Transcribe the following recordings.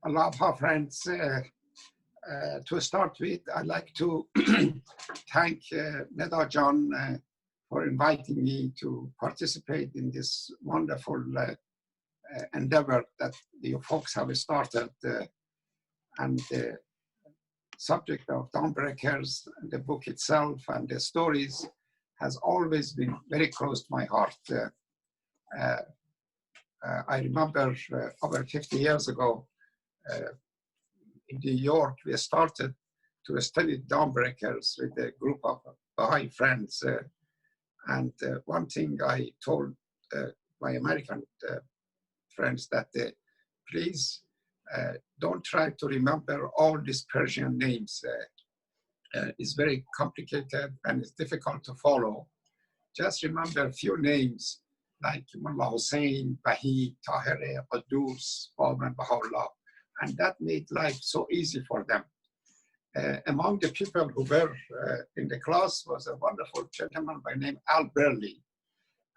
Aloha, friends. To start with, I'd like to thank Neda John for inviting me to participate in this wonderful endeavor that you folks have started. And the subject of Dawnbreakers, the book itself, and the stories has always been very close to my heart. I remember over 50 years ago, in New York, we started to study Dawnbreakers with a group of Baha'i friends. And one thing I told my American friends that please don't try to remember all these Persian names. It's very complicated and it's difficult to follow. Just remember a few names like Mullah Hussein, Bahi, Tahir, Qudus, Bab and Baha'u'llah. And that made life so easy for them. Among the people who were in the class was a wonderful gentleman by name Al Burley.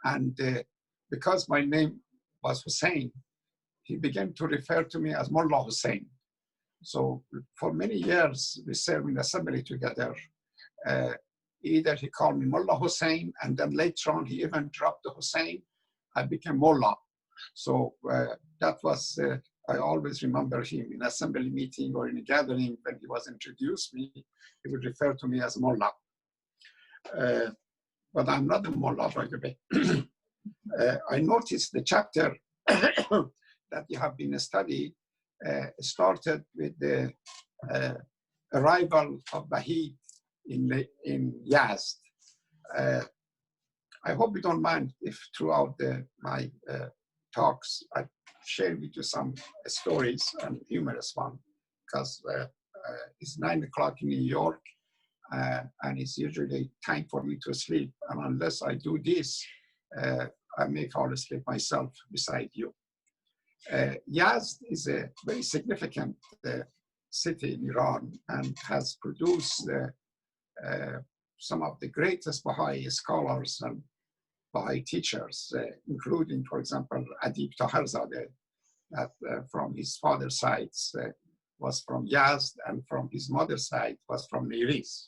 And because my name was Hussein, he began to refer to me as Mullah Hussein. So for many years, we served in assembly together. Either he called me Mullah Hussein, and then later on, he even dropped the Hussein. I became Mullah. So that was, I always remember him in assembly meeting or in a gathering when he was introduced me, he would refer to me as Mullah. But I'm not a Mullah, by the way. I noticed the chapter that you have been studying started with the arrival of Bahi in Yazd. I hope you don't mind if throughout my talks I share with you some stories and humorous one, because it's 9 o'clock in New York and it's usually time for me to sleep. And unless I do this, I may fall asleep myself beside you. Yazd is a very significant city in Iran and has produced some of the greatest Baha'i scholars and Baha'i teachers, including, for example, Adib Taherzadeh, that from his father's side was from Yazd, and from his mother's side was from Niris.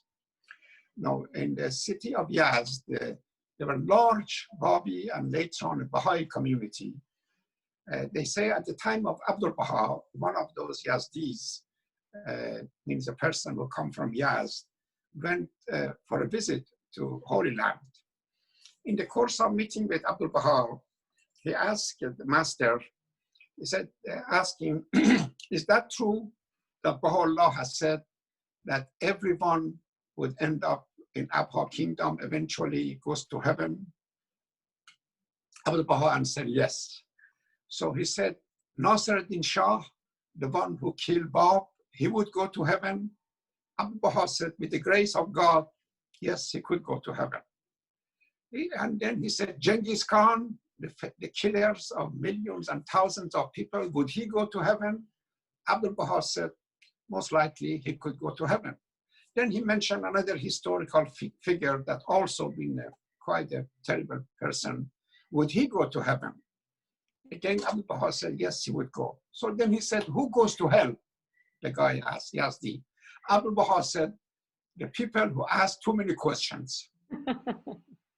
Now, in the city of Yazd, there were large Babi and later on a Baha'i community. They say at the time of Abdul Baha, one of those Yazdis, means a person who come from Yazd, went for a visit to Holy Land. In the course of meeting with Abdul Baha, he asked the master, he said, ask him, is that true that Baha'u'llah has said that everyone would end up in Abha kingdom, eventually goes to heaven? Abdul Baha answered, yes. So he said, Nasir ad-Din Shah, the one who killed Bab, he would go to heaven. Abdul Baha said, with the grace of God, yes, he could go to heaven. And then he said, Genghis Khan, the killers of millions and thousands of people, would he go to heaven? Abdul Baha said, most likely he could go to heaven. Then he mentioned another historical figure that also been quite a terrible person. Would he go to heaven? Again, Abdul Baha said, yes, he would go. So then he said, who goes to hell? The guy asked, Yazdi. Abdul Baha said, the people who ask too many questions.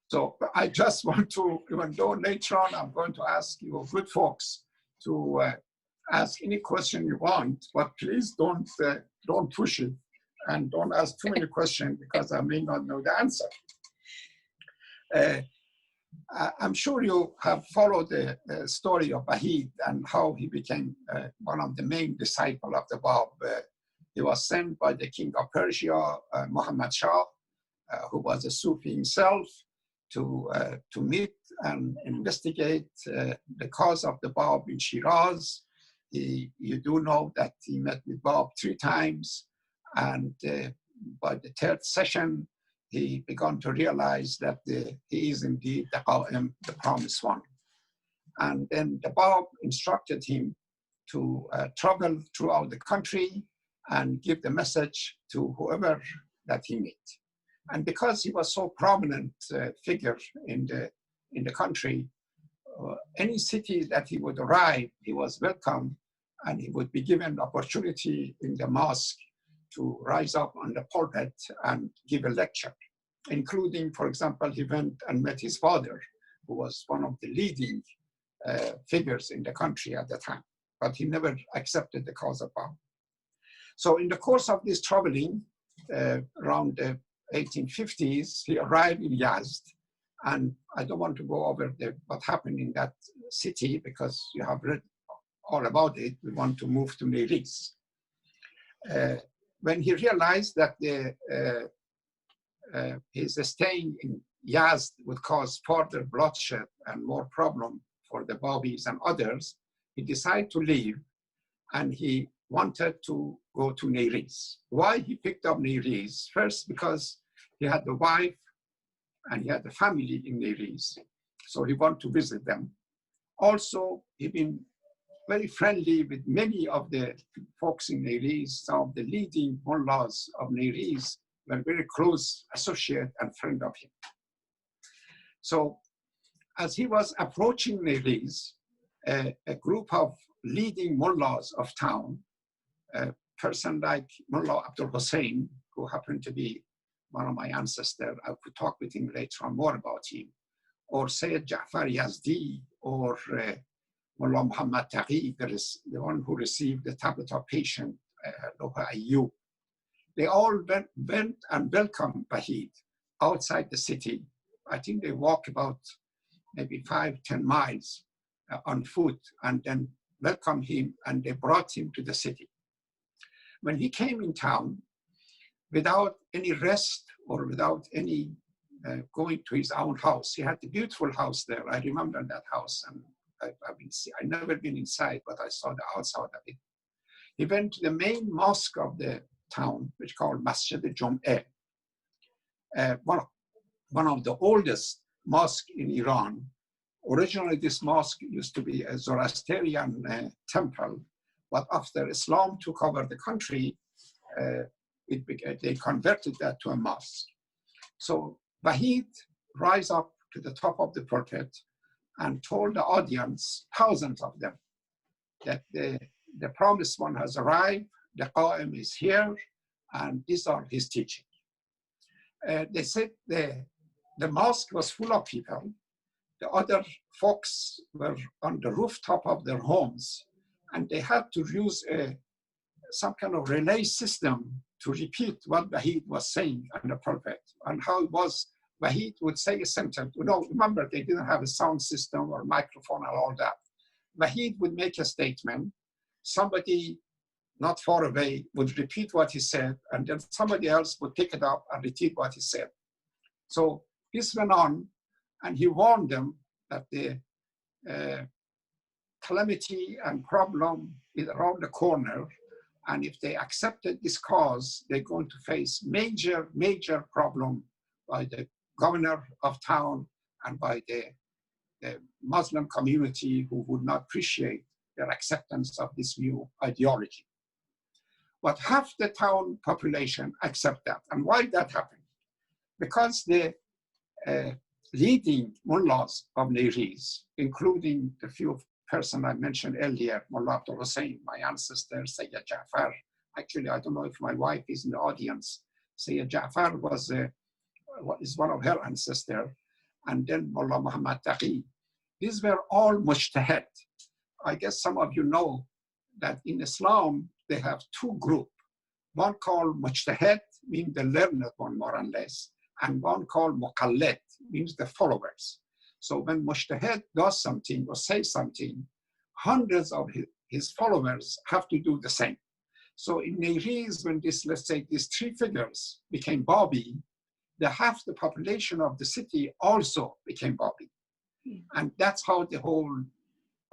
So I just want to, even though later on I'm going to ask you good folks to ask any question you want, but please don't push it and don't ask too many questions because I may not know the answer. I'm sure you have followed the story of Bahid and how he became one of the main disciples of the Bab. He was sent by the king of Persia, Muhammad Shah, who was a Sufi himself, to meet and investigate the cause of the Bab in Shiraz. You do know that he met with Bab 3 times, and by the 3rd session, he began to realize that he is indeed the Qa'im, the promised one. And then the Bab instructed him to travel throughout the country and give the message to whoever that he met. And because he was so prominent figure in the country, any city that he would arrive, he was welcome and he would be given opportunity in the mosque to rise up on the pulpit and give a lecture, including, for example, he went and met his father, who was one of the leading figures in the country at the time, but he never accepted the cause of Baha'i. So in the course of this traveling, around the 1850s, he arrived in Yazd. And I don't want to go over what happened in that city because you have read all about it. We want to move to Neriz. When he realized that his staying in Yazd would cause further bloodshed and more problem for the Babis and others, he decided to leave, and he wanted to go to Neriz. Why he picked up Neriz? First, because he had a wife and he had a family in Neriz, so he wanted to visit them. Also, he'd been very friendly with many of the folks in Neriz. Some of the leading mullahs of Neriz were very close associate and friend of him. So as he was approaching Neriz, a group of leading mullahs of town, a person like Mullah Abdul Hussein, who happened to be one of my ancestors, I could talk with him later on more about him, or Sayyid Ja'far Yazdi, or Mullah Muhammad Taghi, that is the one who received the tablet of patient, Loha Ayyub. They all went and welcomed Wahid outside the city. I think they walked about maybe 5-10 miles on foot, and then welcomed him, and they brought him to the city. When he came in town, without any rest or without any going to his own house, he had a beautiful house there. I remember that house, and I've never been inside, but I saw the outside of it. He went to the main mosque of the town, which is called Masjid al-Jum'ah, one of the oldest mosques in Iran. Originally, this mosque used to be a Zoroastrian temple, but after Islam took over the country, they converted that to a mosque. So Wahid rise up to the top of the pulpit and told the audience, thousands of them, that the promised one has arrived, the Qa'im is here, and these are his teachings. They said the mosque was full of people. The other folks were on the rooftop of their homes, and they had to use some kind of relay system to repeat what Wahid was saying on the pulpit, and how it was Wahid would say a sentence. You know, remember, they didn't have a sound system or microphone and all that. Wahid would make a statement, somebody not far away would repeat what he said, and then somebody else would pick it up and repeat what he said. So this went on, and he warned them that the calamity and problem is around the corner, and if they accepted this cause, they're going to face major, major problem by the governor of town and by the Muslim community, who would not appreciate their acceptance of this new ideology. But half the town population accept that. And why that happened? Because the leading mullahs of Neriz, including the few persons I mentioned earlier, Mullah Abdul Hussein, my ancestor, Sayyid Ja'far. Actually, I don't know if my wife is in the audience. Sayyid Ja'far is one of her ancestors, and then Mullah Muhammad Taghi. These were all mujtahid. I guess some of you know that in Islam, they have two groups. One called mujtahid, means the learned one more or less, and one called muqallid, means the followers. So when mujtahid does something or says something, hundreds of his followers have to do the same. So in Neriz, when let's say these three figures became Babi, the half the population of the city also became Babi. And that's how the whole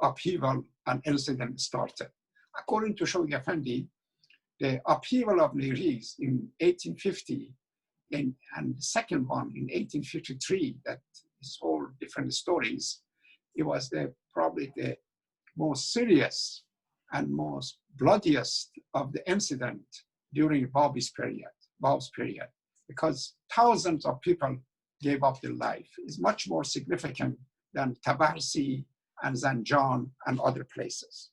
upheaval and incident started. According to Shoghi Effendi, the upheaval of Neriz in 1850 and the second one in 1853, that is all different stories, it was probably the most serious and most bloodiest of the incident during Bab's period, because thousands of people gave up their life. It's much more significant than Tabarsi and Zanjan and other places.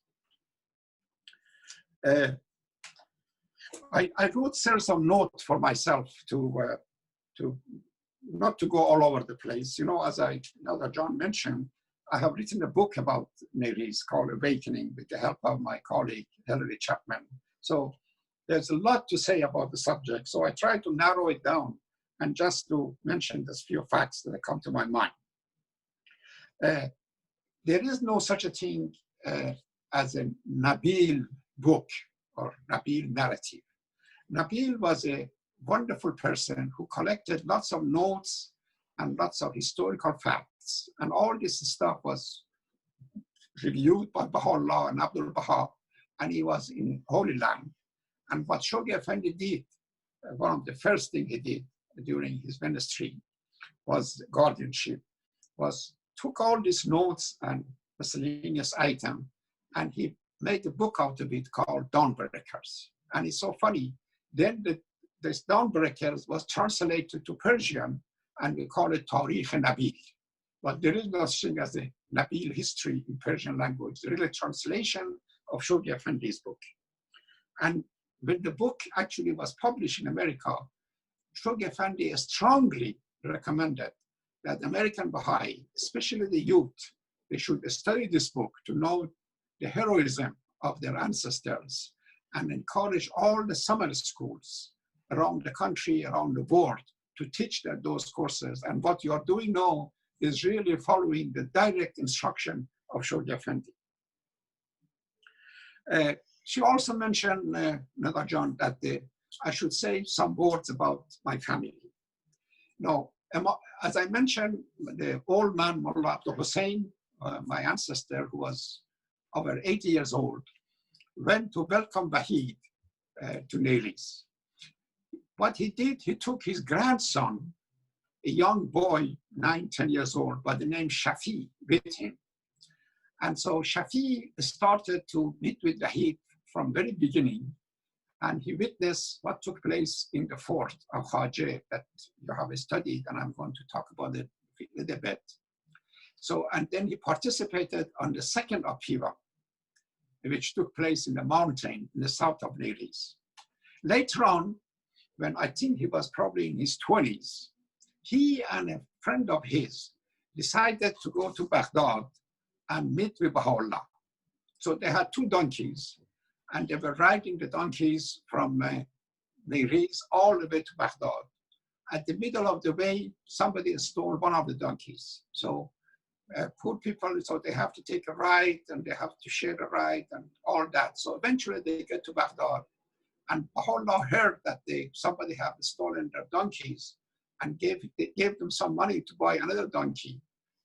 Uh, I wrote series of notes for myself to not to go all over the place. You know, as John mentioned, I have written a book about Neris called Awakening with the help of my colleague, Hilary Chapman. So there's a lot to say about the subject. So I try to narrow it down and just to mention these few facts that come to my mind. There is no such a thing as a Nabil book or Nabil narrative. Nabil was a wonderful person who collected lots of notes and lots of historical facts. And all this stuff was reviewed by Baha'u'llah and Abdul Baha, and he was in Holy Land. And what Shoghi Effendi did, one of the first things he did during his ministry was guardianship, was took all these notes and miscellaneous items, and he made a book out of it called Dawnbreakers. And it's so funny. Then this Dawnbreakers was translated to Persian, and we call it Tarikh Nabil. But there is no such thing as a Nabil history in Persian language. The real translation of Shoghi Effendi's book. And when the book actually was published in America, Shoghi Effendi strongly recommended that American Baha'i, especially the youth, they should study this book to know the heroism of their ancestors and encourage all the summer schools around the country, around the world, to teach them those courses. And what you are doing now is really following the direct instruction of Shoghi Effendi. She also mentioned, Nada John, that I should say some words about my family. Now, as I mentioned, the old man, Mullah Abdul Hussein, my ancestor, who was over 80 years old, went to welcome Wahid to Neris. What he did, he took his grandson, a young boy, 9, 10 years old, by the name Shafi, with him. And so Shafi started to meet with Wahid from very beginning, and he witnessed what took place in the fort of Khajeh that you have studied, and I'm going to talk about it a little bit. So, and then he participated on the second upheaval, which took place in the mountain in the south of Neris. Later on, when I think he was probably in his 20s, he and a friend of his decided to go to Baghdad and meet with Baha'u'llah. So they had 2 donkeys, and they were riding the donkeys from Neris all the way to Baghdad. At the middle of the way, somebody stole one of the donkeys. So poor people, so they have to take a ride, and they have to share the ride and all that. So eventually they get to Baghdad, and Baha'u'llah heard that somebody had stolen their donkeys and gave them some money to buy another donkey,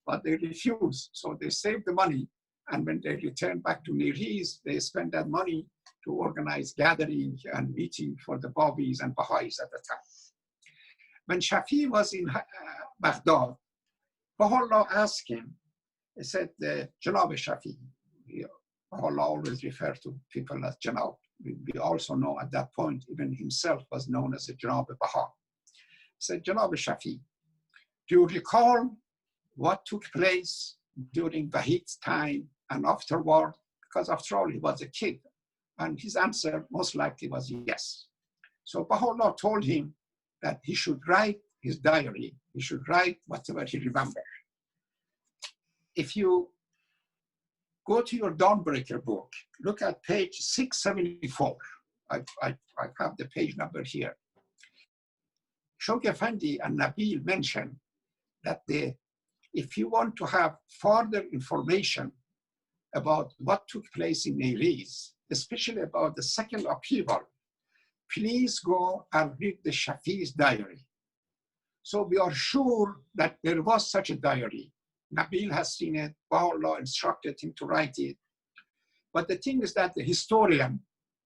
but they refused. So they saved the money, and when they returned back to Neris, they spent that money to organize gathering and meeting for the Babis and Baha'is at the time. When Shafi was in Baghdad, Baha'u'llah asked him, he said, Janab Shafi, Baha'u'llah always referred to people as Janab. We also know at that point, even himself was known as a Janab Baha. He said, Janab Shafi, do you recall what took place during Wahid's time and afterward? Because after all, he was a kid. And his answer most likely was yes. So Baha'u'llah told him that he should write his diary. He should write whatever he remembered. If you go to your Dawnbreaker book, look at page 674. I have the page number here. Shoghi Effendi and Nabil mentioned that if you want to have further information about what took place in Neris, especially about the second upheaval, please go and read the Shafi's diary. So we are sure that there was such a diary. Nabil has seen it, Baha'u'llah instructed him to write it. But the thing is that the historian,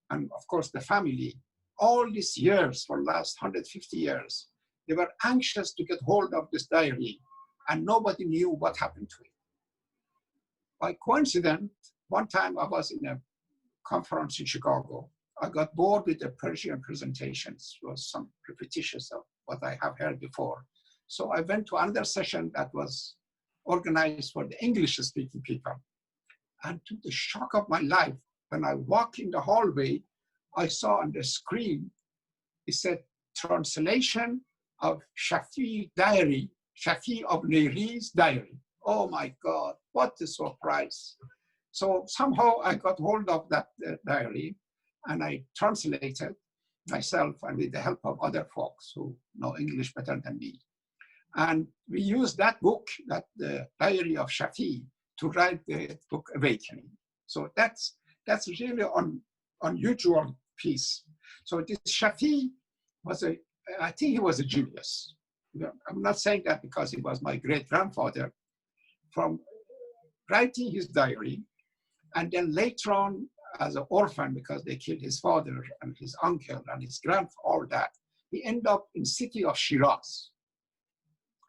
and of course the family, all these years, for the last 150 years, they were anxious to get hold of this diary, and nobody knew what happened to it. By coincidence, one time I was in a conference in Chicago. I got bored with the Persian presentations. It was some repetitions of what I have heard before. So I went to another session that was organized for the English-speaking people. And to the shock of my life, when I walked in the hallway, I saw on the screen, it said, translation of Shafi diary, Shafi of Neri's diary. Oh my God, what a surprise. So somehow I got hold of that diary and I translated myself and with the help of other folks who know English better than me. And we used that book, that the diary of Shafi, to write the book Awakening. So that's really unusual piece. So this Shafi was I think he was a genius. I'm not saying that because he was my great-grandfather. From writing his diary, and then later on as an orphan, because they killed his father and his uncle and his grandfather, all that, he ended up in city of Shiraz.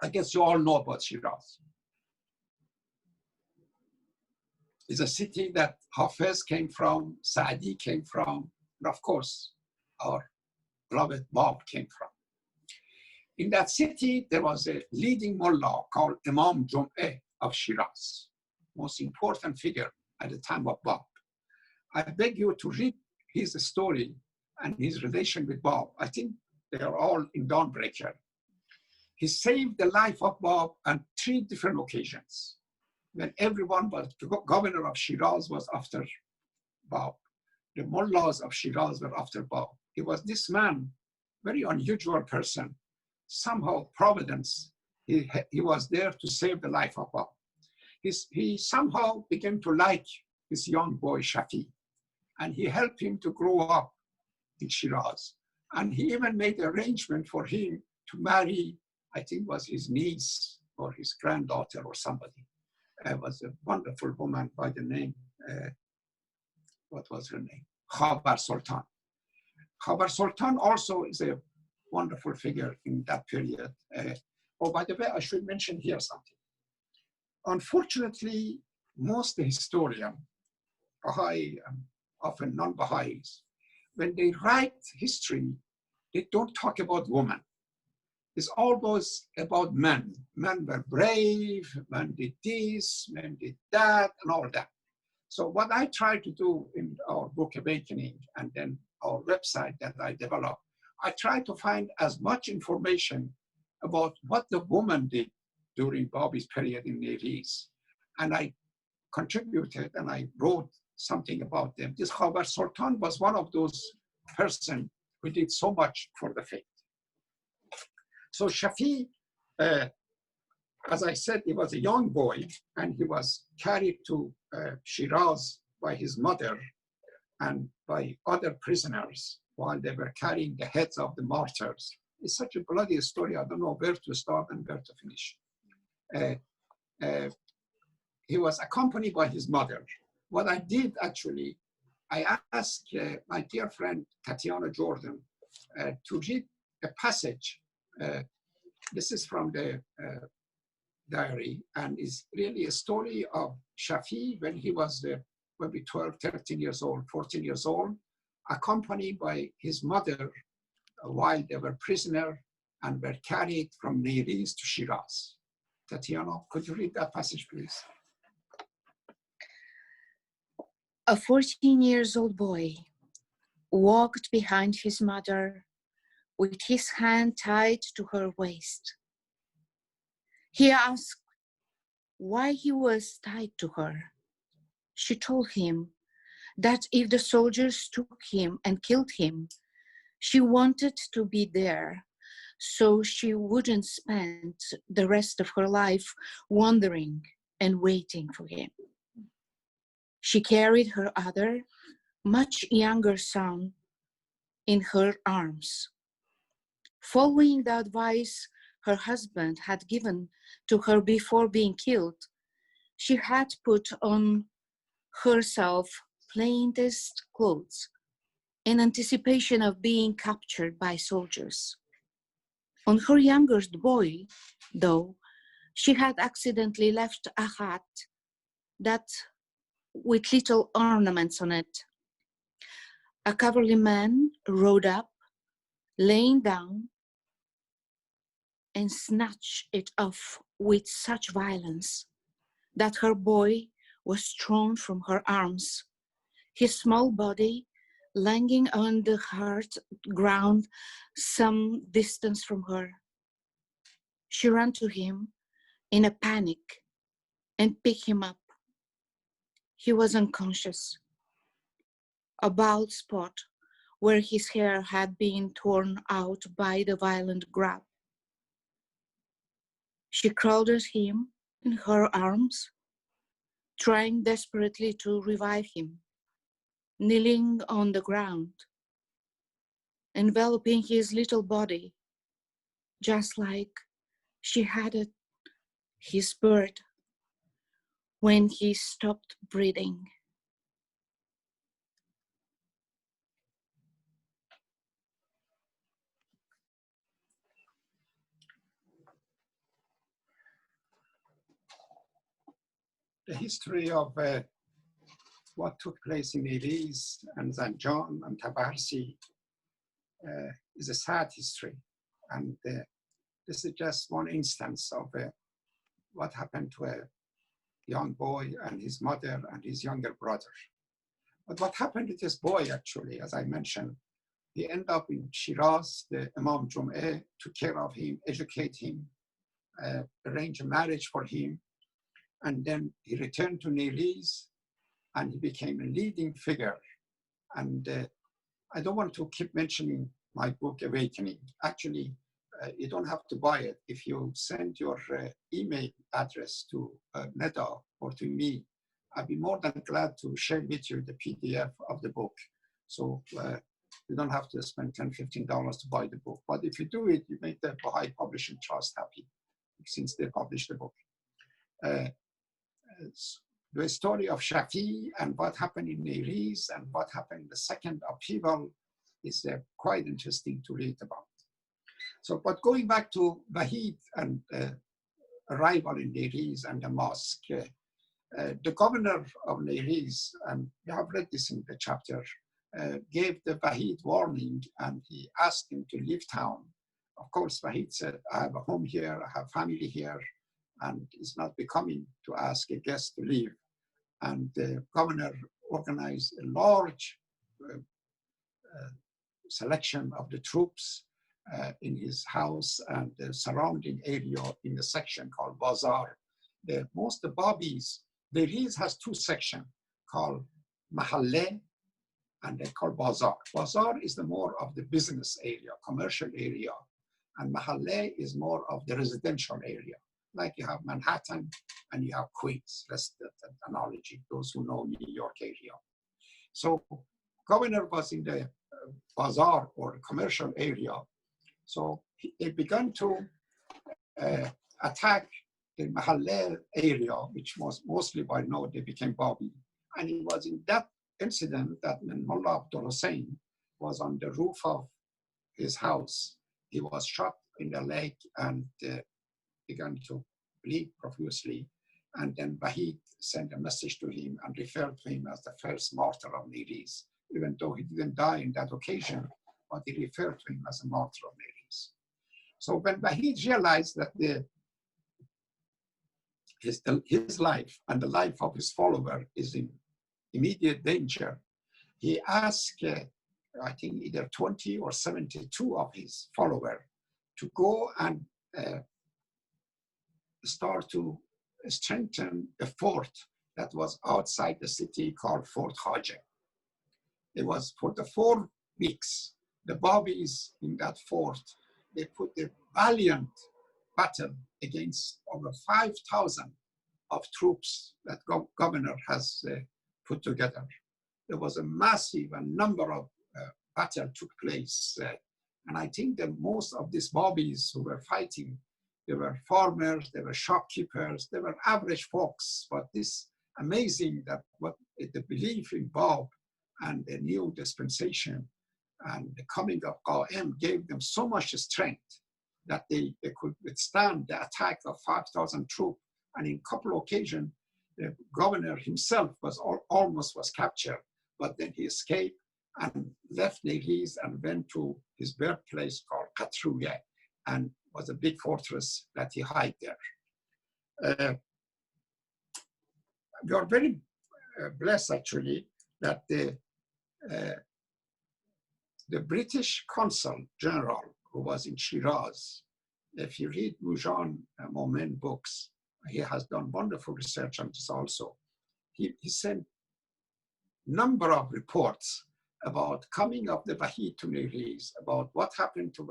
I guess you all know about Shiraz. It's a city that Hafez came from, Saadi came from, and of course, our beloved Bab came from. In that city, there was a leading mullah called Imam Jum'eh of Shiraz, most important figure at the time of Bab. I beg you to read his story and his relation with Bab. I think they are all in Dawnbreaker. He saved the life of Bab on 3 different occasions. When everyone but the governor of Shiraz was after Bab. The mullahs of Shiraz were after Bab. It was this man, very unusual person. Somehow providence, he was there to save the life of Bab. He somehow began to like this young boy Shafi, and he helped him to grow up in Shiraz. And he even made an arrangement for him to marry, I think was his niece or his granddaughter or somebody. It was a wonderful woman by the name, what was her name? Khabar Sultan. Khabar Sultan also is a wonderful figure in that period. Oh, by the way, I should mention here something. Unfortunately, most historians, Baha'i and often non-Baha'is, when they write history, they don't talk about women. It's always about men. Men were brave, men did this, men did that, and all that. So what I try to do in our book Awakening and then our website that I developed, I try to find as much information about what the woman did during Babi's period in Nevis. And I contributed and I wrote something about them. This Khabar Sultan was one of those persons who did so much for the faith. So Shafi, as I said, he was a young boy and he was carried to Shiraz by his mother and by other prisoners while they were carrying the heads of the martyrs. It's such a bloody story. I don't know where to start and where to finish. He was accompanied by his mother. What I did actually, I asked my dear friend Tatiana Jordan to read a passage. This is from the diary and is really a story of Shafi when he was maybe 12, 13 years old, 14 years old, accompanied by his mother while they were prisoner and were carried from Neris to Shiraz. Tatiana, could you read that passage, please? A 14-year-old boy walked behind his mother with his hand tied to her waist. He asked why he was tied to her. She told him that if the soldiers took him and killed him, she wanted to be there so she wouldn't spend the rest of her life wandering and waiting for him. She carried her other, much younger son in her arms. Following the advice her husband had given to her before being killed, she had put on herself plainest clothes in anticipation of being captured by soldiers. On her youngest boy, though, she had accidentally left a hat that with little ornaments on it. A cavalry man rode up, laying down, and snatched it off with such violence that her boy was thrown from her arms. his small body lying on the hard ground some distance from her. She ran to him in a panic and picked him up. He was unconscious, a bald spot where his hair had been torn out by the violent grab. She crowded him in her arms, trying desperately to revive him, kneeling on the ground, enveloping his little body, just like she had at his birth when he stopped breathing. The history of what took place in Eliz and Zanjan and Tabarsi is a sad history. And this is just one instance of what happened to a young boy and his mother and his younger brother. But what happened to this boy, actually, as I mentioned, he ended up in Shiraz. The Imam Jum'eh took care of him, educated him, arranged a marriage for him. And then he returned to Eliz and he became a leading figure. And I don't want to keep mentioning my book, Awakening. Actually, you don't have to buy it. If you send your email address to Neda or to me, I'd be more than glad to share with you the PDF of the book. So you don't have to spend $10, $15 to buy the book. But if you do it, you make the Baha'i Publishing Trust happy, since they published the book. The story of Shafi and what happened in Eliz and what happened in the second upheaval is quite interesting to read about. So, but going back to Wahid and arrival in Eliz and the mosque, the governor of Eliz, and you have read this in the chapter, gave the Wahid warning and he asked him to leave town. Of course, Wahid said, I have a home here, I have family here, and it's not becoming to ask a guest to leave. And the governor organized a large selection of the troops in his house and the surrounding area in the section called Bazaar. Most of the Babis, the Eliz has two sections called Mahalle and they call Bazaar. Bazaar is the more of the business area, commercial area, and Mahalle is more of the residential area. Like you have Manhattan and you have Queens. That's the analogy, those who know New York area. So governor was in the bazaar or commercial area. So they began to attack the Mahalle area, which was mostly by now they became Babi. And it was in that incident that when Mullah Abdul Hussein was on the roof of his house, he was shot in the leg and began to bleed profusely. And then Wahid sent a message to him and referred to him as the first martyr of Eliz, even though he didn't die in that occasion, but he referred to him as a martyr of Eliz. So when Wahid realized that his life and the life of his follower is in immediate danger, he asked, I think either 20 or 72 of his followers to go and start to strengthen a fort that was outside the city called Fort Haja. It was for the 4 weeks, the Babis in that fort, they put a valiant battle against over 5,000 of troops that governor has put together. There was a massive number of battle took place. And I think that most of these Babis who were fighting, they were farmers, they were shopkeepers, they were average folks. But this amazing that what the belief in Bab and the new dispensation and the coming of Qa'im gave them so much strength that they could withstand the attack of 5,000 troops. And in a couple of occasions, the governor himself almost was captured, but then he escaped and left Eliz and went to his birthplace called Qatruya, and was a big fortress that he hid there. We are very blessed, actually, that the British consul general who was in Shiraz, if you read Moujan Momin books, he has done wonderful research on this also. He sent number of reports about coming of the Wahid to Niris, about what happened to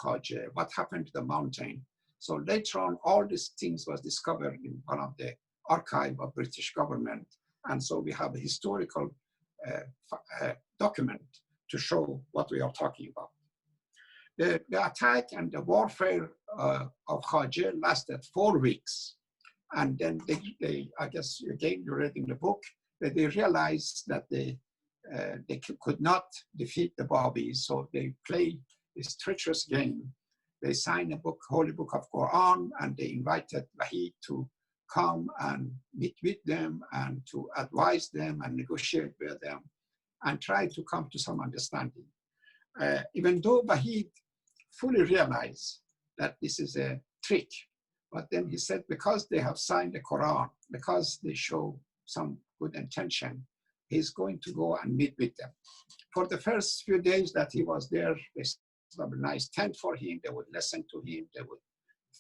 Khajeh, what happened to the mountain. So later on, all these things was discovered in one of the archive of British government. And so we have a historical document to show what we are talking about. The attack and the warfare of Khajeh lasted 4 weeks. And then they, I guess, again, you read in the book, that they realized that they could not defeat the Babis. So they played this treacherous game. They signed a book, Holy Book of Quran, and they invited Wahid to come and meet with them and to advise them and negotiate with them and try to come to some understanding. Even though Wahid fully realized that this is a trick, but then he said, because they have signed the Quran, because they show some good intention, he's going to go and meet with them. For the first few days that he was there, they set up a nice tent for him. They would listen to him. They would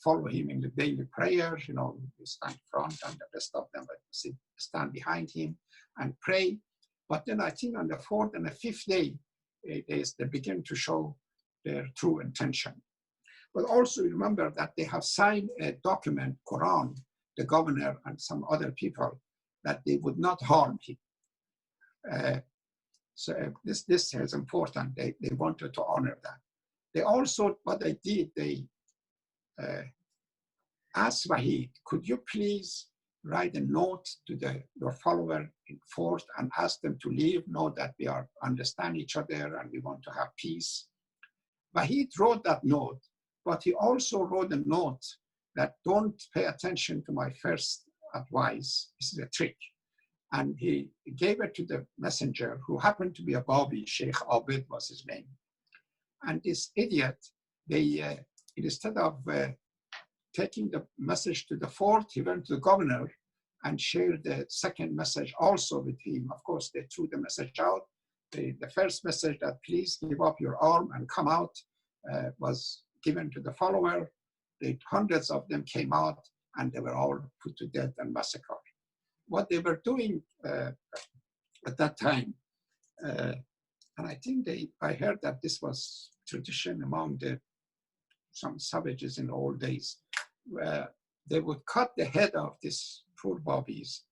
follow him in the daily prayer. You know, he stand in front and the rest of them would stand behind him and pray. But then I think on the 4th and the 5th day, they begin to show their true intention. But also remember that they have signed a document, Quran, the governor and some other people, that they would not harm him. So this is important. They wanted to honor that. They also, what they did, they asked Wahid, could you please write a note to your follower in Fort and ask them to leave, know that we understand each other and we want to have peace. Wahid wrote that note, but he also wrote a note that don't pay attention to my first advice. This is a trick. And he gave it to the messenger, who happened to be a Babi, Sheikh Abid was his name. And this idiot, instead of taking the message to the fort, he went to the governor and shared the second message also with him. Of course, they threw the message out. The first message that please give up your arm and come out was given to the follower. Hundreds of them came out and they were all put to death and massacred. What they were doing at that time, and I think I heard that this was tradition among some savages in the old days, where they would cut the head of these poor Babis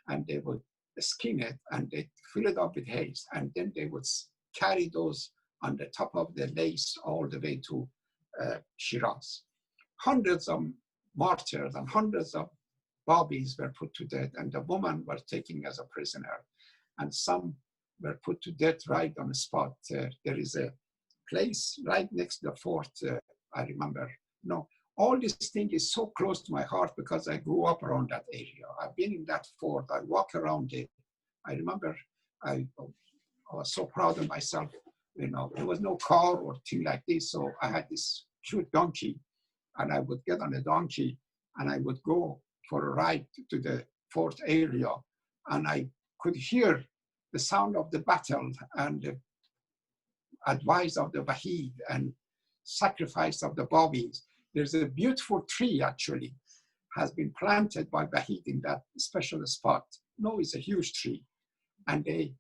and they would skin it and they fill it up with hay, and then they would carry those on the top of the lace all the way to Shiraz. Hundreds of martyrs and hundreds of Babis were put to death, and the woman was taken as a prisoner, and some were put to death right on the spot. There is a place right next to the fort, I remember. No, all this thing is so close to my heart because I grew up around that area. I've been in that fort, I walk around it. I remember I was so proud of myself. You know, there was no car or thing like this, so I had this cute donkey, and I would get on the donkey and I would go for a ride to the fort area, and I could hear the sound of the battle and the advice of the Wahid and sacrifice of the Babis. There's a beautiful tree actually has been planted by Wahid in that special spot. No, it's a huge tree, and they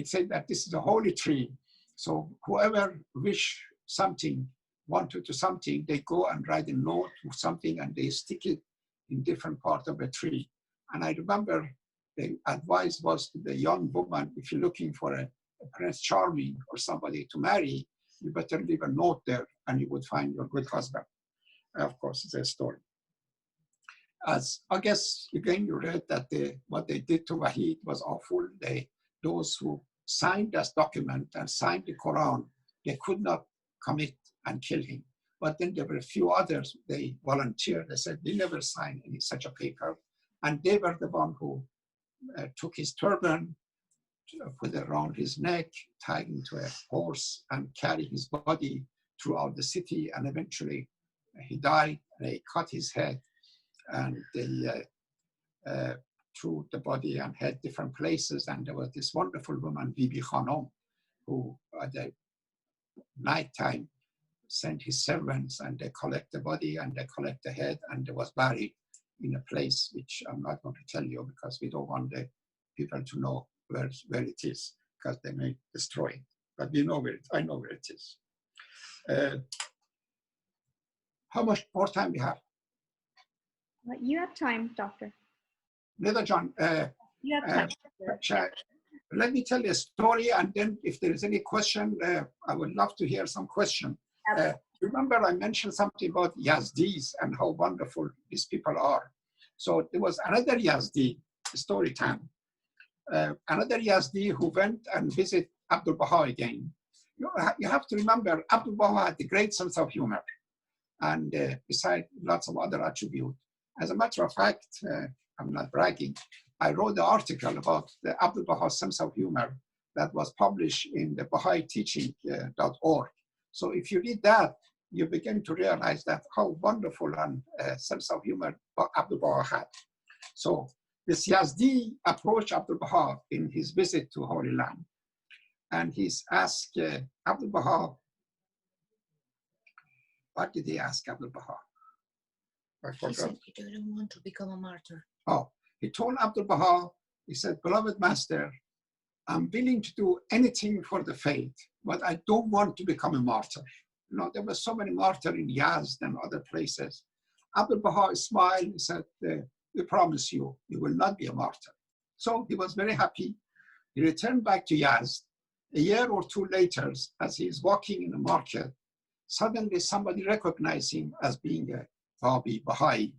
say that this is a holy tree. So whoever wish something, wanted to something, they go and write a note or something and they stick it in different parts of the tree. And I remember the advice was to the young woman, if you're looking for a Prince Charming or somebody to marry, you better leave a note there and you would find your good husband. Of course, it's a story. As I guess, again, you read that what they did to Wahid was awful. Those who signed this document and signed the Quran, they could not commit and kill him. But then there were a few others, they volunteered, they said they never signed any such a paper. And they were the one who took his turban, put it around his neck, tied him to a horse and carried his body throughout the city. And eventually he died, and they cut his head and they through the body and had different places. And there was this wonderful woman, Bibi Khanum, who at the nighttime sent his servants and they collect the body and they collect the head, and it was buried in a place which I'm not going to tell you because we don't want the people to know where it is, because they may destroy it. But we know I know where it is. How much more time we have? You have time, Doctor. Little John, You have time. let me tell you a story, and then if there is any question, I would love to hear some question. Remember I mentioned something about Yazdis and how wonderful these people are. So there was another Yazdi, story time. Another Yazdi who went and visited Abdul Baha again. You have to remember, Abdul Baha had a great sense of humor, and besides lots of other attributes. As a matter of fact, I'm not bragging, I wrote the article about the Abdul Baha's sense of humor that was published in the BahaiTeaching.org. So if you read that, you begin to realize that how wonderful and sense of humor Abdul Baha had. So this Yazdi approached Abdul Baha in his visit to Holy Land. And he's asked Abdul Baha, what did he ask Abdul Baha? I forgot. He said he didn't want to become a martyr. Oh, he told Abdul Baha, he said, beloved master, I'm willing to do anything for the faith, but I don't want to become a martyr. You know, there were so many martyrs in Yazd and other places. Abdul Baha smiled and said, we promise you, you will not be a martyr. So he was very happy. He returned back to Yazd. A year or two later, as he's walking in the market, suddenly somebody recognized him as being a Babi, Baha'i.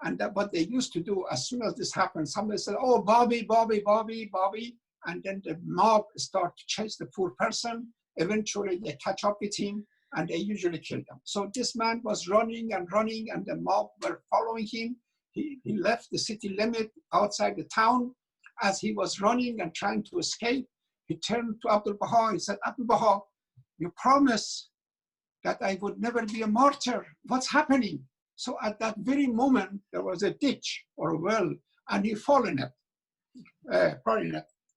And that what they used to do, as soon as this happened, somebody said, oh, Babi, Babi, Babi, Babi. And then the mob start to chase the poor person. Eventually they catch up with him and they usually kill them. So this man was running and running and the mob were following him. He left the city limit outside the town. As he was running and trying to escape, he turned to Abdul Baha. He said, Abdul Baha, you promised that I would never be a martyr. What's happening? So at that very moment, there was a ditch or a well, and he fell in it.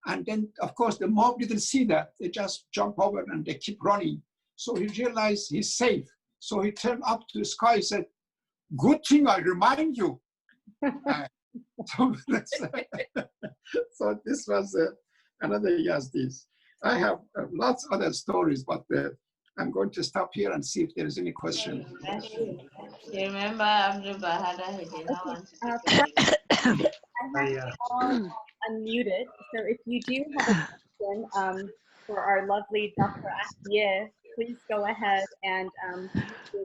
And then, of course, the mob didn't see that. They just jump over and they keep running. So he realized he's safe. So he turned up to the sky and said, good thing I remind you. So this was another Yazdis. I have lots of other stories, but I'm going to stop here and see if there is any question. You remember Abdul Baha, he did not want to I have all unmuted, so if you do have a question for our lovely Dr. Ahdieh, please go ahead and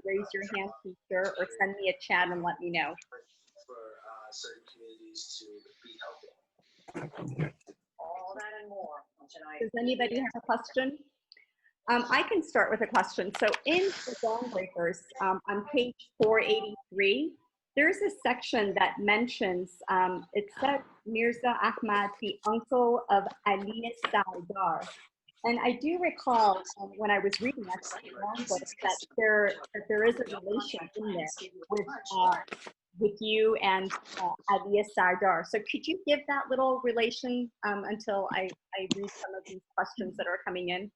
raise your hand feature or send me a chat and let me know. For certain communities to be helping. All that and more tonight. Does anybody have a question? I can start with a question. So in the Dawnbreakers, on page 483, there's a section that mentions, it said Mirza Ahmad, the uncle of Ali Sardar. And I do recall when I was reading that there is a relation in there with you and Ali Sardar. So could you give that little relation until I read some of these questions that are coming in?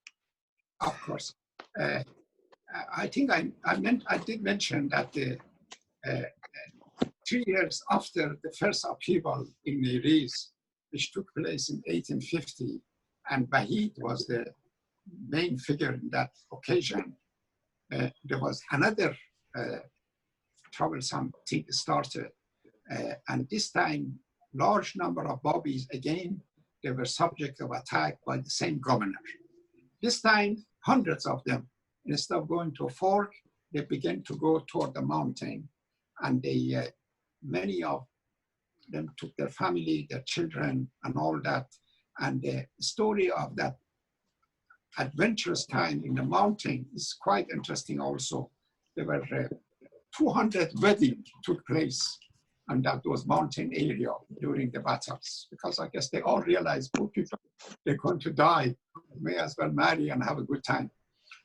Of course. I think I did mention that 3 years after the first upheaval in Niris, which took place in 1850, and Bahid was the main figure in that occasion, there was another troublesome thing started. And this time, large number of Babis, again, they were subject of attack by the same governor. This time, hundreds of them, instead of going to a fork, they began to go toward the mountain. And they, many of them took their family, their children, and all that. And the story of that adventurous time in the mountain is quite interesting also. There were 200 weddings took place on that was mountain area during the battles, because I guess they all realized poor people, they're going to die, may as well marry and have a good time.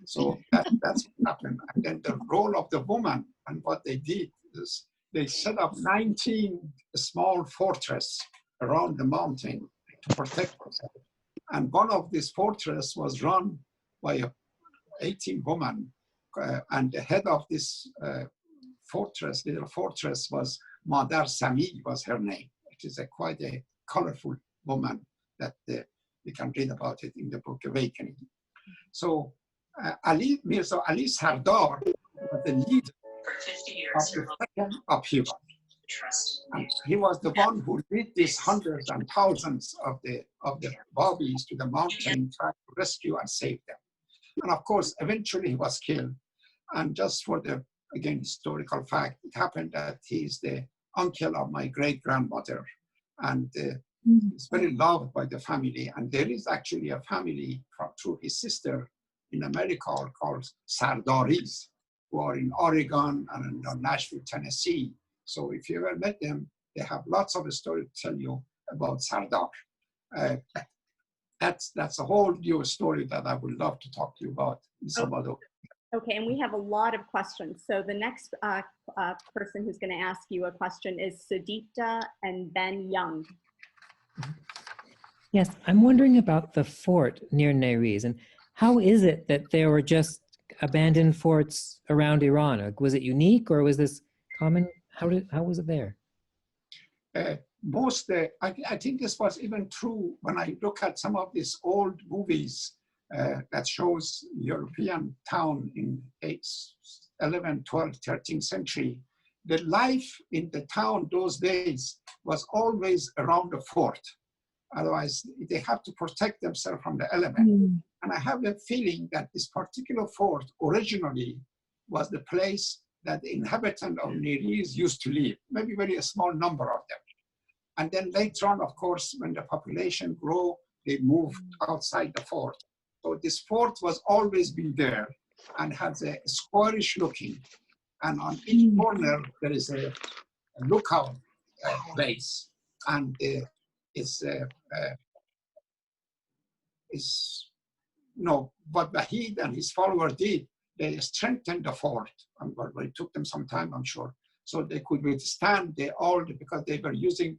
So that's what happened. And then the role of the woman and what they did is they set up 19 small fortresses around the mountain to protect themselves. And one of these fortresses was run by a 18 woman, and the head of this fortress, little fortress, was Madar Sami was her name. It is quite a colorful woman that you can read about it in the book Awakening. So Mirza Ali Sardar was the leader of the second upheaval. And he was the one who led these hundreds and thousands of the Babis to the mountain, trying to rescue and save them. And of course, eventually he was killed. And just for the, again, historical fact, it happened that he is the uncle of my great-grandmother. And he's very loved by the family. And there is actually a family through his sister in America called Sardaris, who are in Oregon and in Nashville, Tennessee. So if you ever met them, they have lots of stories to tell you about Sardar. That's a whole new story that I would love to talk to you about in some other. Okay, and we have a lot of questions. So the next person who's going to ask you a question is Sudipta and Ben Young. Yes, I'm wondering about the fort near Nariz, and how is it that there were just abandoned forts around Iran? Was it unique, or was this common? How was it there? I think this was even true when I look at some of these old movies that shows European town in 8th, 11th, 12th, 13th century. The life in the town those days was always around the fort. Otherwise, they have to protect themselves from the element. And I have a feeling that this particular fort originally was the place that the inhabitants of Nariz used to live, maybe very a small number of them. And then later on, of course, when the population grew, they moved outside the fort. So this fort was always been there and has a squarish looking. And on each corner, there is a lookout place. And what Wahid and his followers did, they strengthened the fort. But it took them some time, I'm sure. So they could withstand because they were using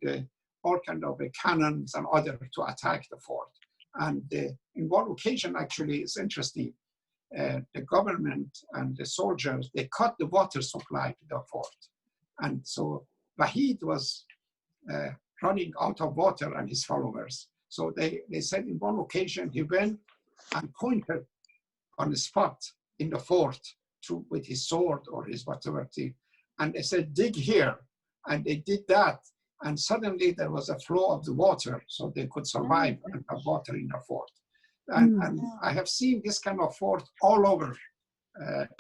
all kind of cannons and other to attack the fort. And in one occasion, actually, it's interesting. The government and the soldiers, they cut the water supply to the fort. And so Wahid was running out of water and his followers. So they said in one occasion, he went and pointed on the spot in the fort with his sword or his whatever thing. And they said, dig here. And they did that. And suddenly there was a flow of the water, so they could survive and have water in the fort. And I have seen this kind of fort all over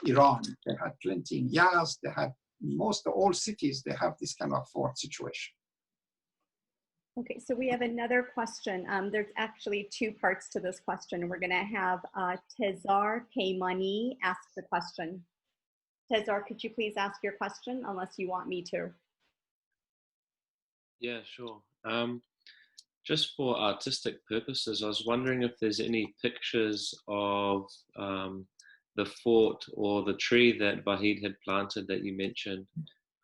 Iran. They had plenty in Yazd. They had most of all cities, they have this kind of fort situation. Okay, so we have another question. There's actually two parts to this question. We're gonna have Tezar Kaymani ask the question. Tezar, could you please ask your question, unless you want me to? Yeah, sure. Just for artistic purposes, I was wondering if there's any pictures of the fort or the tree that Wahid had planted that you mentioned,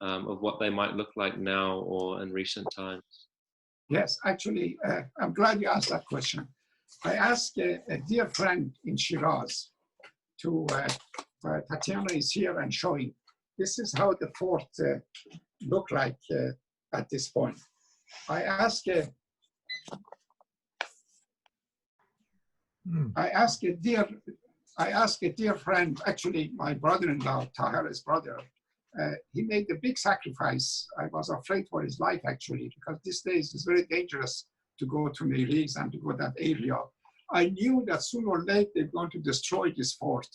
of what they might look like now or in recent times. Yes, actually, I'm glad you asked that question. I asked a dear friend in Shiraz Tatiana is here and showing. This is how the fort looked like at this point. I asked a dear friend, actually my brother-in-law, Tahir's brother. He made a big sacrifice. I was afraid for his life, actually, because these days it's very dangerous to go to Nariz and to go that area. I knew that sooner or later they're going to destroy this fort,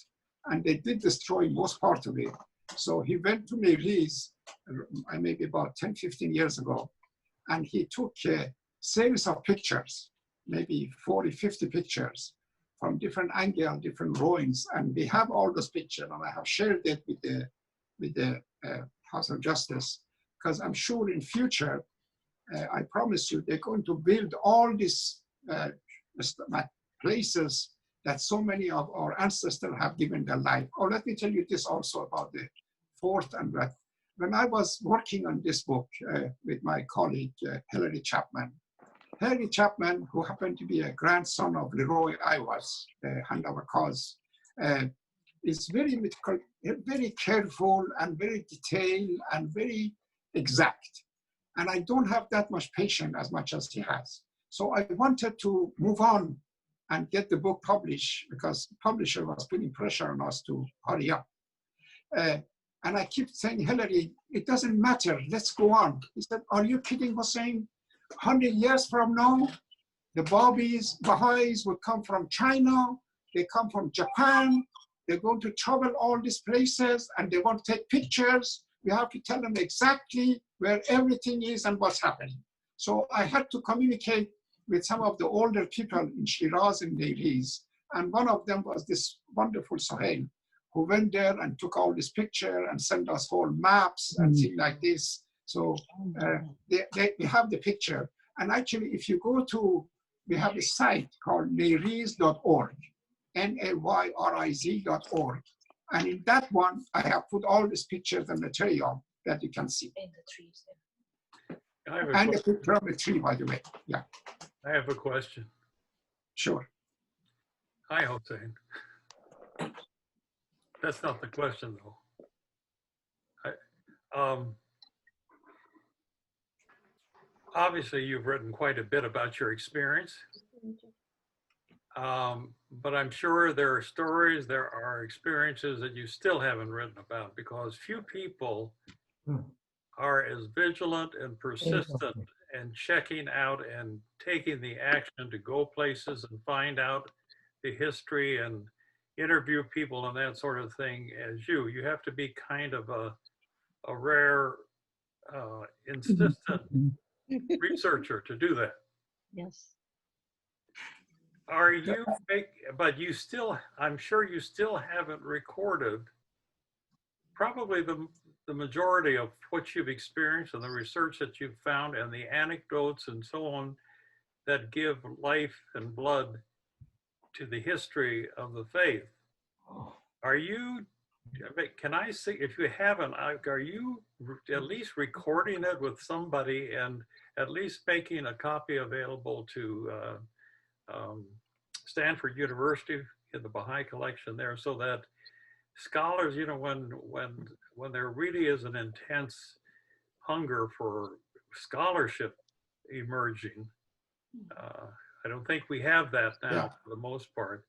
and they did destroy most part of it. So he went to Nariz, maybe about 10, 15 years ago, and he took a series of pictures, maybe 40, 50 pictures from different angles, different drawings, and we have all those pictures, and I have shared it with the House of Justice, because I'm sure in future, I promise you, they're going to build all these places that so many of our ancestors have given their life. Oh, let me tell you this also about the fort and that. When I was working on this book with my colleague, Hilary Chapman, Harry Chapman, who happened to be a grandson of Leroy Ivers, the hand of a cause, is very careful and very detailed and very exact. And I don't have that much patience as much as he has. So I wanted to move on and get the book published because the publisher was putting pressure on us to hurry up. And I keep saying, Hillary, it doesn't matter, let's go on. He said, are you kidding, Hussein? 100 years from now, the Baha'is would come from China, they come from Japan, they're going to travel all these places and they want to take pictures. We have to tell them exactly where everything is and what's happening. So I had to communicate with some of the older people in Shiraz and Neiris, and one of them was this wonderful Sohail, who went there and took all this picture and sent us whole maps and things like this. So we have the picture. And actually, if you go to, we have a site called nayriz.org, NAYRIZ.org. And in that one, I have put all these pictures and material that you can see. And a picture of a tree, by the way. Yeah. I have a question. Sure. Hi, Hossein. That's not the question, though. Obviously, you've written quite a bit about your experience. But I'm sure there are stories, there are experiences that you still haven't written about because few people are as vigilant and persistent and checking out and taking the action to go places and find out the history and interview people and that sort of thing as you. You have to be kind of a rare, insistent researcher to do that. Yes. Are you, but you still, I'm sure you still haven't recorded probably the majority of what you've experienced and the research that you've found and the anecdotes and so on that give life and blood to the history of the faith. Are you, can I see, if you haven't, are you at least recording it with somebody and at least making a copy available to Stanford University in the Baha'i collection there so that scholars, you know, when there really is an intense hunger for scholarship emerging, I don't think we have that now for the most part.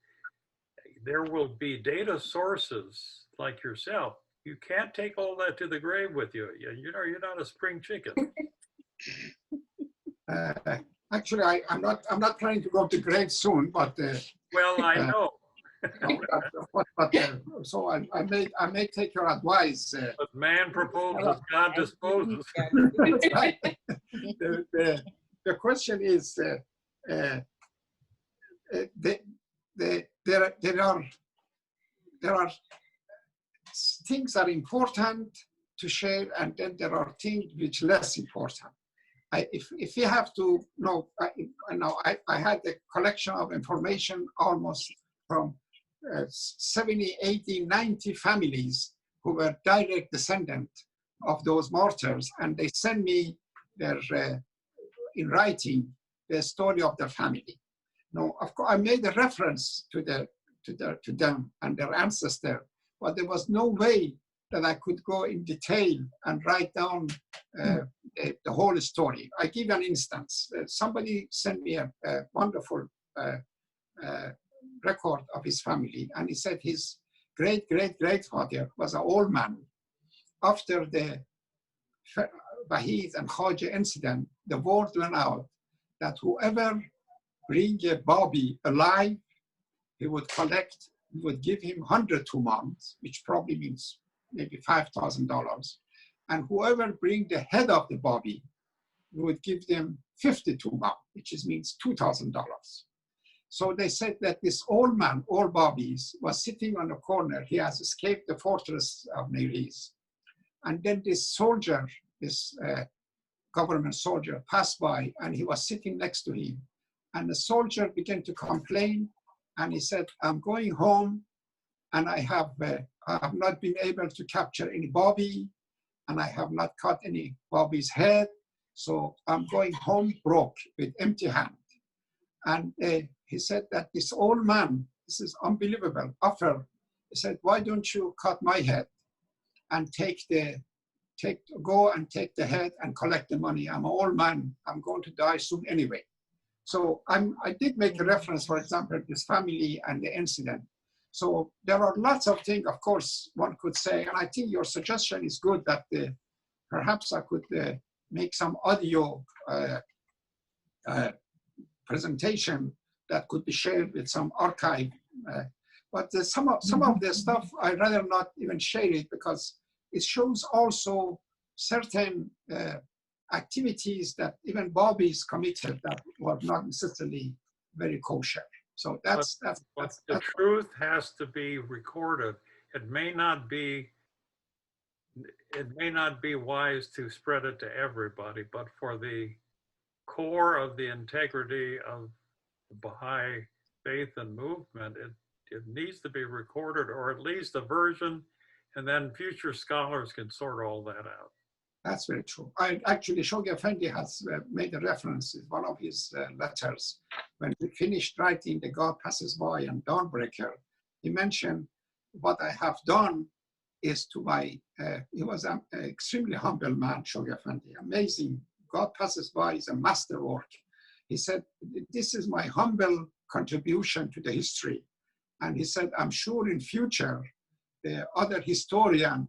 There will be data sources like yourself. You can't take all that to the grave with you. You know, you're not a spring chicken. Actually, I'm not planning to go to grave soon, but well, I know. So I may take your advice. But man proposes, God disposes. The question is, there are things that are important to share, and then there are things which less important. If you have to know, I had a collection of information almost from 70, 80, 90 families who were direct descendants of those martyrs, and they send me their, in writing, the story of their family. Now, of course, I made a reference to them and their ancestors, but there was no way that I could go in detail and write down the whole story. I give an instance. Somebody sent me a wonderful record of his family, and he said his great-great-grandfather was an old man. After the Wahid and Khaja incident, the word went out that whoever bring a Babi alive, he would give him 100 tumans, which probably means maybe $5,000. And whoever bring the head of the Babi, we would give them 50 tumans, which means $2,000. So they said that this old man, old Babis, was sitting on a corner. He has escaped the fortress of Neiris. And then this soldier, this government soldier, passed by, and he was sitting next to him. And the soldier began to complain, and he said, I'm going home, and I have not been able to capture any Babi, and I have not cut any Babi's head, So I'm going home broke with empty hand. And he said that this old man, this is unbelievable, offer, he said, why don't you cut my head and go and take the head and collect the money. I'm an old man, I'm going to die soon anyway. So I did make a reference, for example, this family and the incident. So there are lots of things, of course, one could say, and I think your suggestion is good that perhaps I could make some audio presentation that could be shared with some archive. But some of the stuff, I'd rather not even share it because it shows also certain activities that even Bobby's committed that were not necessarily very kosher. So that's the truth has to be recorded. It may not be wise to spread it to everybody, but for the core of the integrity of the Baha'i faith and movement, it needs to be recorded, or at least a version, and then future scholars can sort all that out. That's very true. Actually, Shoghi Effendi has made a reference in one of his letters. When he finished writing The God Passes By and Dawnbreaker, he mentioned what I have done is to my, he was an extremely humble man, Shoghi Effendi, amazing. God Passes By is a masterwork. He said, this is my humble contribution to the history. And he said, I'm sure in future, the other historian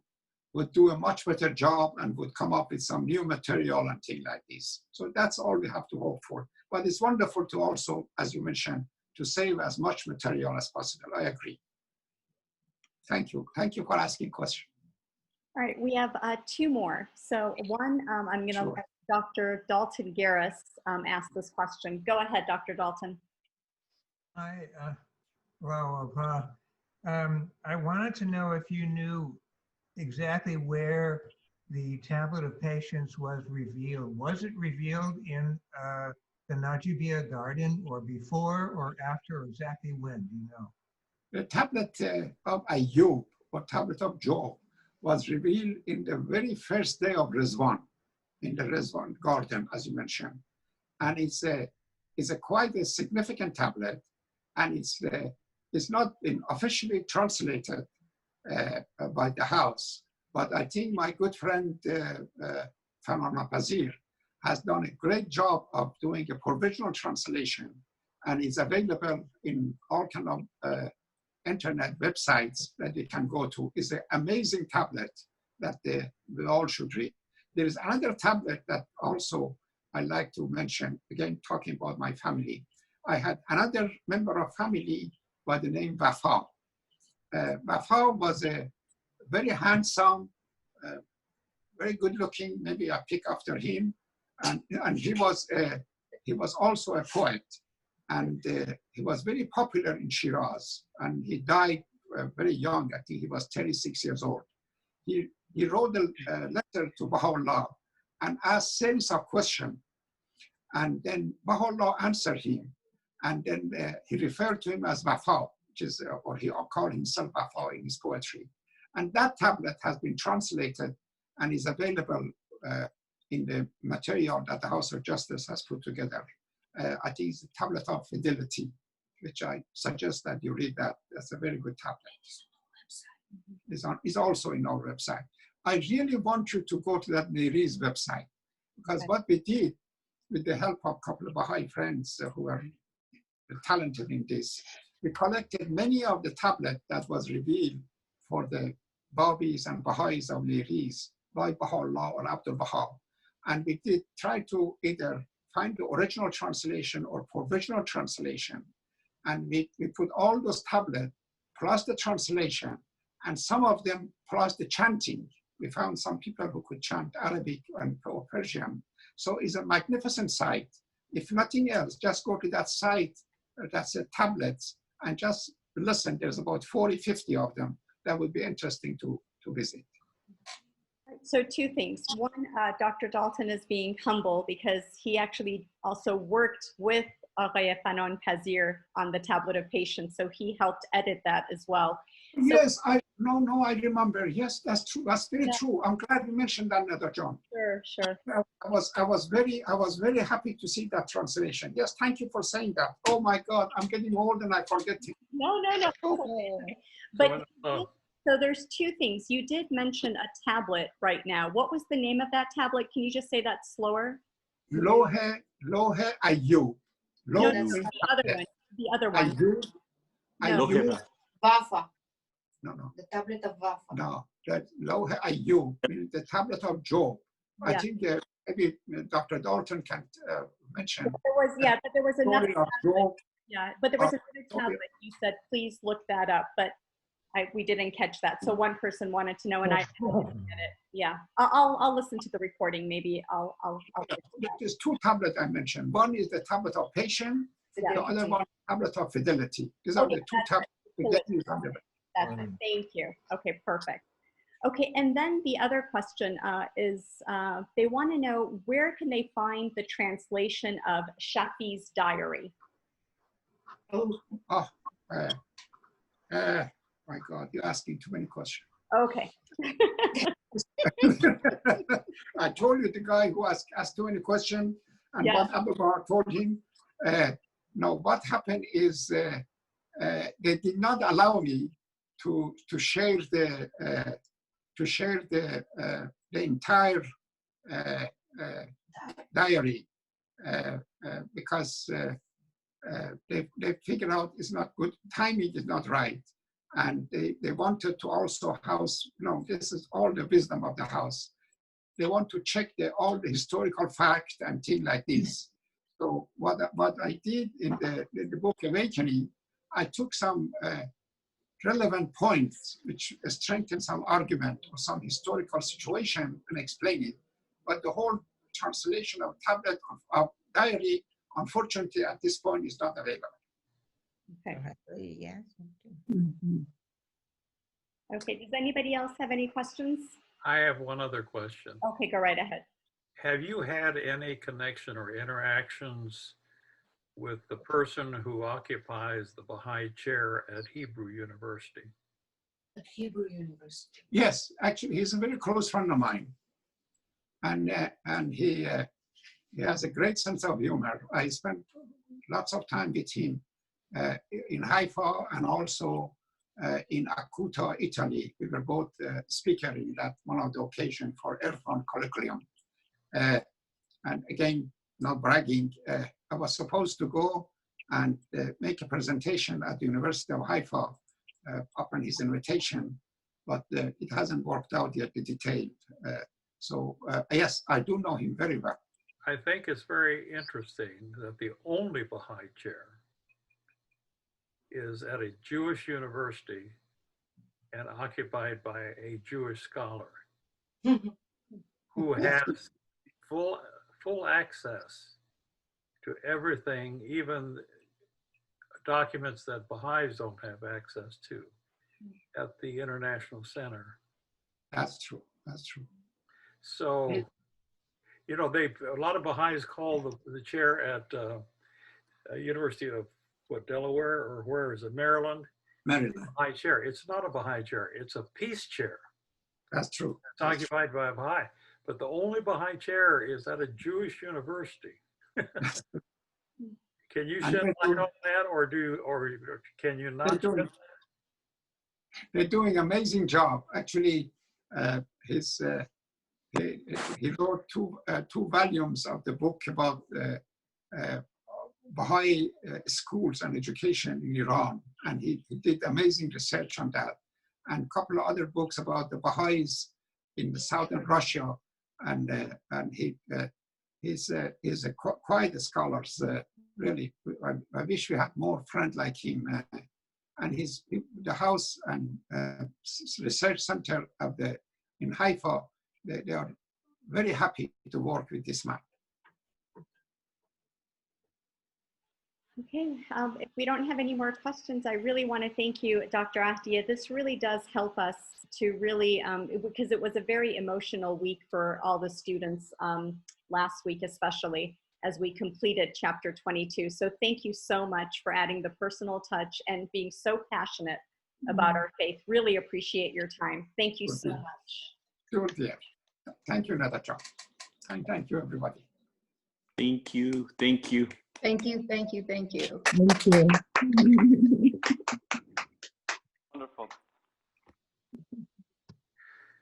would do a much better job and would come up with some new material and things like this. So that's all we have to hope for. But it's wonderful to also, as you mentioned, to save as much material as possible. I agree. Thank you. Thank you for asking questions. All right, we have two more. So one, I'm gonna let Dr. Dalton Garris ask this question. Go ahead, Dr. Dalton. Hi, I wanted to know if you knew exactly where the Tablet of Patience was revealed. Was it revealed in the Najibiyya garden, or before or after, or exactly when? Do you know? The Tablet of Ayub, or Tablet of Job, was revealed in the very first day of Rizwan, in the Rizwan garden, as you mentioned. And it's quite a significant tablet, and it's not been officially translated by the house, but I think my good friend Fanon Mapazir has done a great job of doing a provisional translation, and it's available in all kind of internet websites that they can go to. It's an amazing tablet that we all should read. There is another tablet that also I like to mention, again, talking about my family. I had another member of family by the name Wafa. Wafa was a very handsome, very good looking, maybe I pick after him. And he was also a poet. And he was very popular in Shiraz. And he died very young. I think he was 36 years old. He wrote a letter to Baha'u'llah and asked series of questions. And then Baha'u'llah answered him. And then he referred to him as Wafa, which is, or he called himself Wafa in his poetry. And that tablet has been translated and is available in the material that the House of Justice has put together. I think it's the Tablet of Fidelity, which I suggest that you read that. That's a very good tablet. It's also in our website. I really want you to go to that Neiri's website, because what we did with the help of a couple of Baha'i friends who are talented in this, we collected many of the tablets that was revealed for the Babis and Baha'is of Neiri's by Baha'u'llah or Abdul Baha. And we did try to either find the original translation or provisional translation. And we put all those tablets plus the translation, and some of them plus the chanting. We found some people who could chant Arabic and Persian. So it's a magnificent site. If nothing else, just go to that site, that's a tablets, and just listen. There's about 40, 50 of them. That would be interesting to visit. So two things. One, Dr. Dalton is being humble because he actually also worked with Fanon Pazir on the Tablet of Patience, so he helped edit that as well. Yes, I remember. Yes, that's true. That's very Yeah. true. I'm glad you mentioned that, Dr. John. Sure. I was very happy to see that translation. Yes, thank you for saying that. Oh my God, I'm getting old and I forget it. No. But so there's two things. You did mention a tablet right now. What was the name of that tablet? Can you just say that slower? Lohe Ayu. No, the other one. Ayu. No. Ayu. Wafa, No. the tablet of Wafa. No, that Lohe Ayu, the tablet of Job. I Yeah. think maybe Dr. Dalton can mention. But there was another Story of Job. Yeah, but there was Oh, another tablet. You said, please look that up, but we didn't catch that. So one person wanted to know, and I didn't get it. Yeah, I'll listen to the recording. Maybe I'll There's two tablets I mentioned. One is the tablet of patience. Yeah. The other one, tablet of fidelity. These are Okay, the two tablets. Fidelity is under it. That's it. Thank you. Okay, perfect. Okay, and then the other question is they want to know where can they find the translation of Shafi's diary? My God, you're asking too many questions. Okay. I told you the guy who asked too many questions, and Yeah. what Abdullah told him. No, what happened is they did not allow me to share the entire diary because they figured out it's not good, timing is not right. And they wanted to also house, this is all the wisdom of the house. They want to check all the historical facts and things like this. So what I did in the book Awakening, I took some relevant points which strengthen some argument or some historical situation and explain it. But the whole translation of tablet of diary, unfortunately, at this point is not available. Okay. Yes. Okay, does anybody else have any questions? I have one other question. Okay, go right ahead. Have you had any connection or interactions with the person who occupies the Baha'i chair at Hebrew University? At Hebrew University. Yes, actually, he's a very close friend of mine. And he has a great sense of humor. I spent lots of time with him in Haifa and also in Acuta, Italy. We were both speaker in that one of the occasions for Erfan Colloquium. And again, not bragging, I was supposed to go and make a presentation at the University of Haifa upon his invitation, but it hasn't worked out yet, the detail. So yes, I do know him very well. I think it's very interesting that the only Baha'i chair is at a Jewish university and occupied by a Jewish scholar who has full access to everything, even documents that Baha'is don't have access to at the International Center. That's true. That's true. So, a lot of Baha'is call the chair at University of Delaware, or where is it, Maryland? Maryland. Baha'i chair. It's not a Baha'i chair. It's a peace chair. That's true. It's occupied by a Baha'i. But the only Baha'i chair is at a Jewish university. Can you shed light on that, or can you not? They're doing an amazing job. Actually, he wrote two volumes of the book about Baha'i schools and education in Iran, and he did amazing research on that, and a couple of other books about the Baha'is in the southern Russia, and he's quite a scholar. Really, I wish we had more friends like him. And the house and research center in Haifa, they are very happy to work with this man. Okay, if we don't have any more questions, I really want to thank you, Dr. Atiyah. This really does help us to really, because it was a very emotional week for all the students last week, especially as we completed chapter 22. So thank you so much for adding the personal touch and being so passionate about our faith. Really appreciate your time. Thank you so Okay. much. Sure, dear. Thank you, Natasha. And thank you, everybody. Thank you. Thank you. Thank you, thank you, thank you. Thank you. Wonderful.